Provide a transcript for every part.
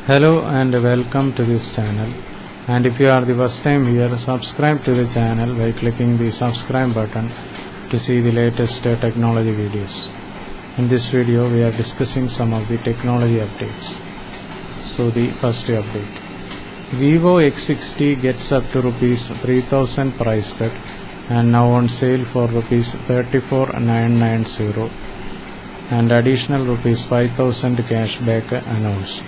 Hello and welcome to this channel, and if you are the first time here, subscribe to the channel by clicking the subscribe button to see the latest technology videos. In this video we are discussing some of the technology updates. So the first update, Vivo X60 gets up to Rs 3000 price cut and now on sale for Rs 34,990 and additional Rs 5,000 cashback announced.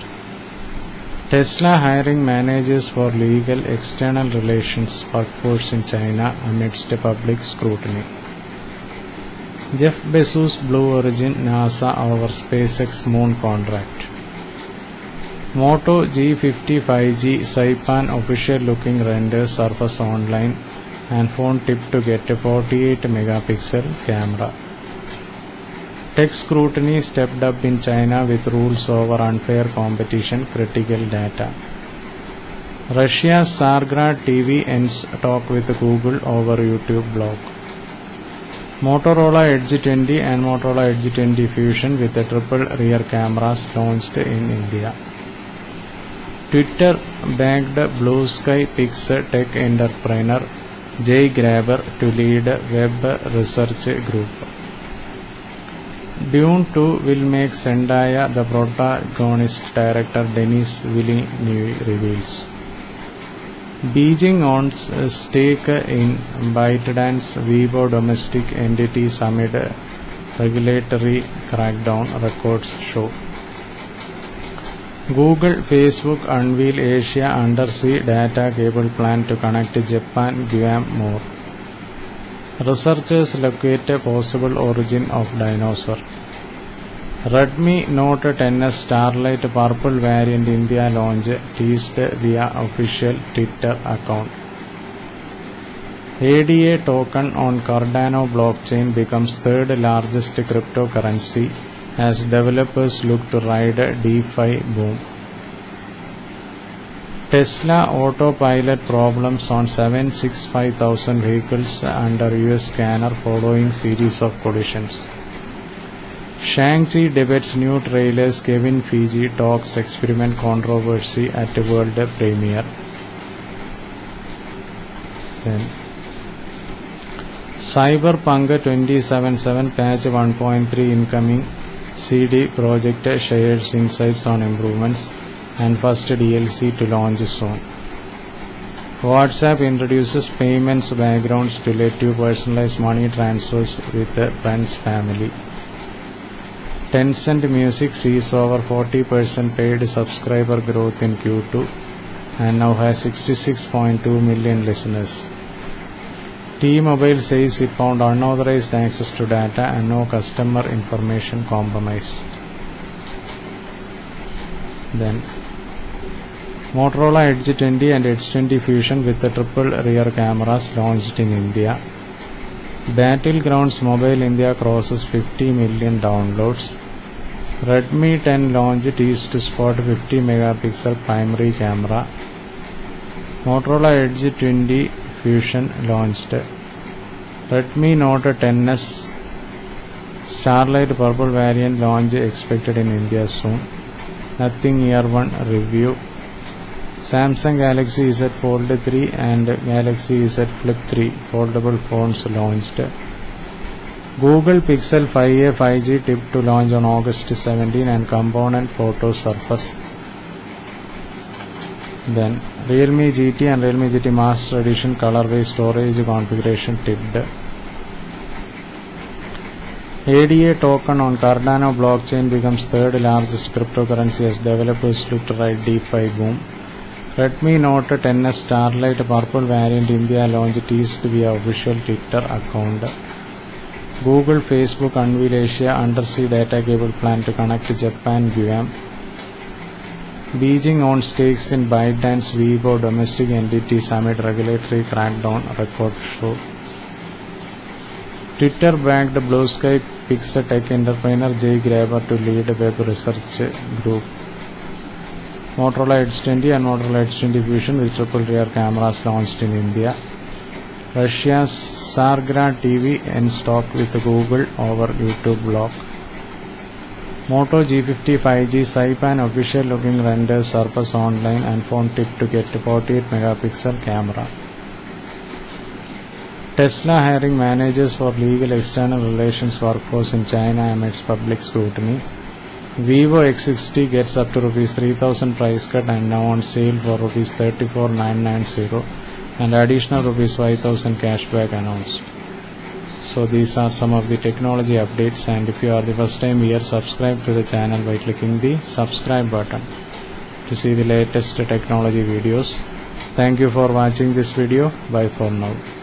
Tesla hiring managers for legal external relations workforce in China amidst public scrutiny. Jeff Bezos Blue Origin NASA over SpaceX moon contract. Moto G50 5G Saipan official looking renders surface online and phone tipped to get a 48 megapixel camera. Tech scrutiny stepped up in China with rules over unfair competition, critical data. Russia's Sargrad TV ends talk with Google over YouTube blog. Motorola Edge 20 and Motorola Edge 20 Fusion with a triple rear cameras launched in India. Twitter backed Blue Sky Pix tech entrepreneur Jay Graber to lead web research group. Dune 2 will make Zendaya the protagonist, director Denis Villeneuve reveals. Beijing owns a stake in ByteDance Weibo domestic entities amid regulatory crackdown, records show. Google, Facebook unveil Asia undersea data cable plan to connect Japan, Guam more. Researchers locate a possible origin of dinosaur. Redmi Note 10s Starlight Purple variant India launch teased via official Twitter account. ADA token on Cardano blockchain becomes third largest cryptocurrency as developers look to ride DeFi boom. Tesla autopilot problems on 765,000 vehicles under US scanner following series of collisions. Shang-Chi debates new trailers, Kevin Feige talks experiment controversy at world premiere. Then Cyberpunk 2077 patch 1.3 incoming. CD Projekt shares insights on improvements and first DLC to launch soon. WhatsApp introduces payments backgrounds to let you personalize money transfers with friends family. Tencent Music sees over 40% paid subscriber growth in Q2 and now has 66.2 million listeners. T-Mobile says it found unauthorized access to data and no customer information compromised. Then Motorola Edge 20 and Edge 20 Fusion with the triple rear cameras launched in India. Battlegrounds Mobile India crosses 50 million downloads. Redmi 10 launch teased to spot 50 megapixel primary camera. Motorola Edge 20 Fusion launched. Redmi Note 10s Starlight Purple variant launch expected in India soon. Nothing Year 1 review. Samsung Galaxy Z Fold 3 and Galaxy Z Flip 3 foldable phones launched. Google Pixel 5a 5G tipped to launch on August 17 and component photo surface. Then Realme GT and Realme GT Master Edition colorway storage configuration tipped. ADA token on Cardano blockchain becomes third largest cryptocurrency as developers look to ride DeFi boom. Redmi Note 10s Starlight Purple variant India launch teased via official Twitter account. Google, Facebook unveil Asia undersea data cable plan to connect Japan, Guam. Beijing owns stakes in ByteDance Weibo domestic entities amid regulatory crackdown, record show. Twitter backed Blue Sky Pix tech entrepreneur Jay Graber to lead web research group. Motorola Edge 20 and Motorola Edge 20 Fusion with triple rear cameras launched in India. Russia's Sargrad TV ends talk with Google over YouTube blog. Moto G50 5G Saipan official looking renders Surface online and phone tip to get 48 megapixel camera. Tesla hiring managers for legal external relations workforce in China amidst public scrutiny. Vivo X60 gets up to Rs 3000 price cut and now on sale for Rs 34,990 and additional Rs 5,000 cashback announced. So these are some of the technology updates, and if you are the first time here, subscribe to the channel by clicking the subscribe button to see the latest technology videos. Thank you for watching this video. Bye for now.